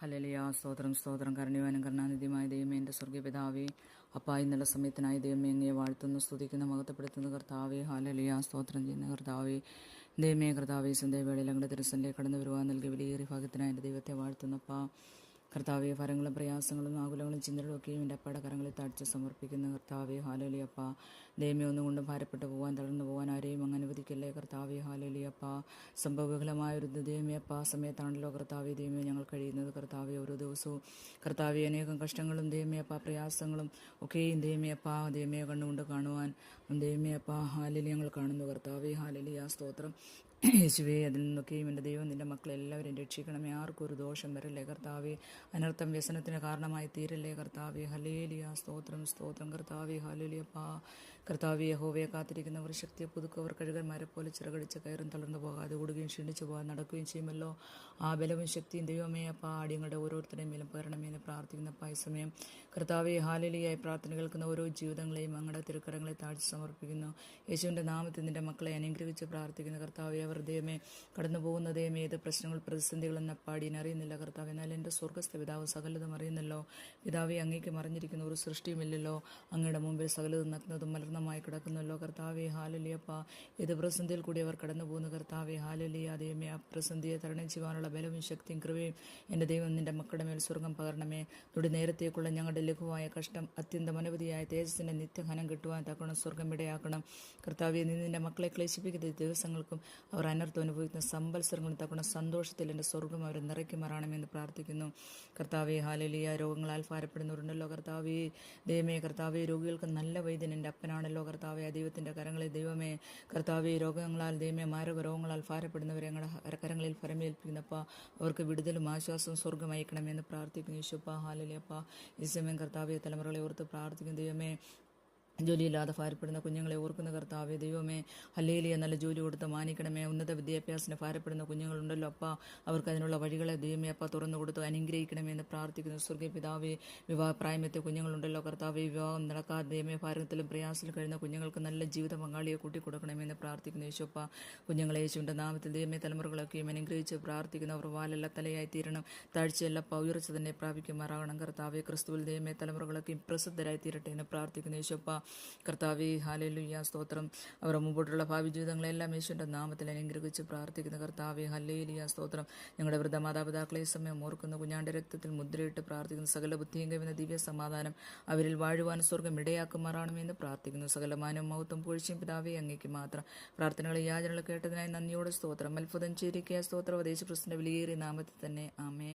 Hallelujah. സ്തോത്രം സ്തോത്രം. കരുണ്യവാനും കരുണാനിധിയുമായ ദൈവമേ, എൻ്റെ സ്വർഗീയ പിതാവേ, അപ്പാ ഇന്നുള്ള സമയത്തിനായി ദൈവമേ അങ്ങയെ വാഴ്ത്തുന്നു, സ്തുതിക്കുന്നു, മഹത്വപ്പെടുത്തുന്നു കർത്താവേ. ഹല്ലേലൂയ. സ്തോത്രം ചെയ്യുന്ന കർത്താവേ, ദൈവമേ കർത്താവേ, സന്ധ്യാവേളയിൽ ഞങ്ങളുടെ തിരുസന്നിധിയിലേക്ക് കടന്നു വരുവാൻ നൽകിയ വലിയേറിയ ഭാഗ്യത്തിനായി എൻ്റെ ദൈവത്തെ വാഴ്ത്തുന്നപ്പാ. കർത്താവെ, ഭാരങ്ങളും പ്രയാസങ്ങളും ആകുലങ്ങളും ചിന്തകളും ഒക്കെയും എൻ്റെ അപ്പയുടെ കരങ്ങളിൽ താഴ്ച സമർപ്പിക്കുന്ന കർത്താവെ. ഹാലേലിയപ്പ. ദൈവമേ, ഒന്നുകൊണ്ടും ഭാരപ്പെട്ടു പോകാൻ, തളർന്നു പോകാൻ ആരെയും അങ്ങ് അനുവദിക്കല്ലേ കർത്താവെ. ഹാലേലിയപ്പ. സംഭവവികലമായൊരു ദൈവമേ അപ്പ സമയത്താണല്ലോ കർത്താവെ ദൈവമേ ഞങ്ങൾ കഴിയുന്നത് കർത്താവെ. ഓരോ ദിവസവും കർത്താവെ അനേകം കഷ്ടങ്ങളും ദൈവമേ അപ്പ പ്രയാസങ്ങളും ഒക്കെയും ദൈവമേ അപ്പ ദൈവമേ കണ്ണുകൊണ്ട് കാണുവാൻ ദൈവമേ അപ്പ ഹാലേലി ഞങ്ങൾ കാണുന്നു കർത്താവെ. ഹാലേലിയ. സ്തോത്രം യേശുവേ. അതിൽ നിന്നൊക്കെയും എൻ്റെ ദൈവം നിൻ്റെ മക്കളെല്ലാവരും രക്ഷിക്കണമേ. ആർക്കും ഒരു ദോഷം വരല്ലേ കർത്താവെ. അനർത്ഥം വ്യസനത്തിന് കാരണമായി തീരല്ലേ കർത്താവെ. ഹല്ലേലൂയ. സ്തോത്രം സ്തോത്രം കർത്താവെ. ഹല്ലേലൂയപ്പ. കർത്താവെ, യഹോവയെ കാത്തിരിക്കുന്നവർ ശക്തിയെ പുതുക്കവർ കഴുകന്മാരെ പോലെ ചിറകടിച്ച് കയറും, തളർന്നു പോകാതെ ഓടുകയും ക്ഷീണിച്ചു പോകാൻ നടക്കുകയും ചെയ്യുമല്ലോ. ആ ബലവും ശക്തിയും ദൈവമേ അപ്പ അടിയങ്ങളുടെ ഓരോരുത്തരുടെയും മേലും പകരണമേന്ന് പ്രാർത്ഥിക്കുന്നപ്പ ഈ സമയം കർത്താവെ. ഹാലേലിയായി പ്രാർത്ഥന കേൾക്കുന്ന ഓരോ ജീവിതങ്ങളെയും അങ്ങയുടെ തിരുക്കരങ്ങളെ താഴ്ച സമർപ്പിക്കുന്നു. യേശുവിൻ്റെ നാമത്തിൽ നിൻ്റെ മക്കളെ അനുഗ്രഹിച്ച് പ്രാർത്ഥിക്കുന്ന കർത്താവെ. അവർ ദൈവമേ കടന്നു പോകുന്ന ദൈവമേ ഏത് പ്രശ്നങ്ങൾ പ്രതിസന്ധികളെന്ന പാടിയൻ അറിയുന്നില്ല കർത്താവ്. എന്നാൽ എൻ്റെ സ്വർഗ്ഗസ്ഥ പിതാവ് സകലതും അറിയുന്നല്ലോ. പിതാവെ, അങ്ങേക്ക് മറിഞ്ഞിരിക്കുന്ന ഒരു സൃഷ്ടിയുമില്ലല്ലോ. അങ്ങയുടെ മുമ്പിൽ സകലതും നഗ്നതും മലർന്നമായി കിടക്കുന്നല്ലോ കർത്താവെ. ഹാലേലിയപ്പ. ഏത് പ്രതിസന്ധിയിൽ കൂടി അവർ കടന്നു പോകുന്നു കർത്താവെ. ഹാലേലിയ. ദൈവമേ, ആ പ്രതിസന്ധിയെ തരണം ചെയ്യുവാനുള്ള ബലവും ശക്തിയും കൃപയും എൻ്റെ ദൈവം നിൻ്റെ മക്കളുടെ മേൽ സ്വർഗം പകരണമേ. തൊടി നേരത്തേക്കുള്ള ഞങ്ങളുടെ ലഘുവായ കഷ്ടം അത്യന്തം അനവധിയായ തേജസ്സിൻ്റെ നിത്യഘനം കിട്ടുവാൻ തക്കണം സ്വർഗം ഇടയാക്കണം കർത്താവെ. നീ നിൻ്റെ മക്കളെ ക്ലേശിപ്പിക്കുന്ന ദിവസങ്ങൾക്കും അവർ അനർത്ഥം അനുഭവിക്കുന്ന സംവത്സരങ്ങളും തക്കണം സന്തോഷത്തിൽ എൻ്റെ സ്വർഗം അവർ നിറയ്ക്കുമാറാണമെന്ന് പ്രാർത്ഥിക്കുന്നു കർത്താവെ. ഹാലേലിയ. രോഗങ്ങളാൽ ഭാരപ്പെടുന്നവരുണ്ടല്ലോ കർത്താവെ. ദൈവമേ കർത്താവെ, രോഗികൾക്ക് നല്ല വൈദ്യൻ എൻ്റെ അപ്പനാണല്ലോ കർത്താവെ. ആ ദൈവത്തിൻ്റെ കരങ്ങളിൽ ദൈവമേ കർത്താവെ, രോഗങ്ങളാൽ ദൈവമേ മാരക രോഗങ്ങളാൽ ഭാരപ്പെടുന്നവരെ ഞങ്ങളുടെ കരങ്ങളിൽ ഫലമേൽപ്പിക്കുന്നപ്പ അവർക്ക് വിടുതലും ആശ്വാസവും സ്വർഗം അയക്കണമെന്ന് പ്രാർത്ഥിക്കുന്നു യേശുപ്പ. ഹാലേലിയപ്പ. ഈ സമയം കർത്താവെ, തലമുറകളെ ഓർത്ത് പ്രാർത്ഥിക്കുന്നു ദൈവമേ. ജോലിയില്ലാതെ ഭാരപ്പെടുന്ന കുഞ്ഞുങ്ങളെ ഓർക്കുന്ന കർത്താവെ. ദൈവമേ ഹല്ലേലൂയ. നല്ല ജോലി കൊടുത്ത് മാനിക്കണമേ. ഉന്നത വിദ്യാഭ്യാസത്തിന് ഭാരപ്പെടുന്ന കുഞ്ഞുങ്ങളുണ്ടല്ലോ അപ്പ, അവർക്ക് അതിനുള്ള വഴികളെ ദൈവമേ അപ്പ തുറന്നു കൊടുത്ത് അനുഗ്രഹിക്കണമെന്ന് പ്രാർത്ഥിക്കുന്നു സ്വർഗീയ പിതാവേ. വിവാഹപ്രായമെത്തിയ കുഞ്ഞുങ്ങളുണ്ടല്ലോ കർത്താവെ. വിവാഹം നടക്കാതെ ദൈവമേ ഭാരത്തിലും പ്രയാസത്തിലും കഴിയുന്ന കുഞ്ഞുങ്ങൾക്ക് നല്ല ജീവിത പങ്കാളിയെ കൂട്ടിക്കൊടുക്കണമെന്ന് പ്രാർത്ഥിക്കുന്നു യേശുപ്പ. കുഞ്ഞുങ്ങളെ യേശുവിൻ്റെ നാമത്തിൽ ദൈവമേ തലമുറകളൊക്കെയും അനുഗ്രഹിച്ച് പ്രാർത്ഥിക്കുന്നു. അവർ വാലല്ല തലയായി തീരണം, താഴ്ചയല്ല ഉയർച്ച തന്നെ പ്രാപിക്കുമാറാകണം കർത്താവെ. ക്രിസ്തുവിൽ ദൈവമേ തലമുറകളൊക്കെയും പ്രസിദ്ധരായി തീരട്ടെ എന്ന് പ്രാർത്ഥിക്കുന്നു യേശുപ്പ. കർത്താവെ. ഹാലേലൂയ. സ്തോത്രം. അവർ മുമ്പോട്ടുള്ള ഭാവി ജീവിതങ്ങളെല്ലാം യേശുവിൻ്റെ നാമത്തിൽ അനുഗ്രഹിച്ച് പ്രാർത്ഥിക്കുന്ന കർത്താവെ. ഹല്ലേലൂയ. സ്തോത്രം. ഞങ്ങളുടെ വൃദ്ധ മാതാപിതാക്കളെ സമയം ഓർക്കുന്ന കുഞ്ഞാന്റെ രക്തത്തിൽ മുദ്രയിട്ട് പ്രാർത്ഥിക്കുന്ന സകല ബുദ്ധിയും കവിയുന്ന ദിവ്യ സമാധാനം അവരിൽ വാഴുവാൻ സ്വർഗം ഇടയാക്കുമാറാണമെന്ന് പ്രാർത്ഥിക്കുന്നു. സകലമാനവും മഹത്വം പുകഴ്ചയും പിതാവേ അങ്ങേക്ക് മാത്രം. പ്രാർത്ഥനകളെ യാചനകൾ കേട്ടതിനായി നന്ദിയോടെ സ്തോത്രം. അത്ഭുതം ചെയ്തിരിക്കുക സ്തോത്രം. യേശുക്രിസ്തുവിന്റെ വിലയേറിയ നാമത്തിൽ തന്നെ ആമേൻ.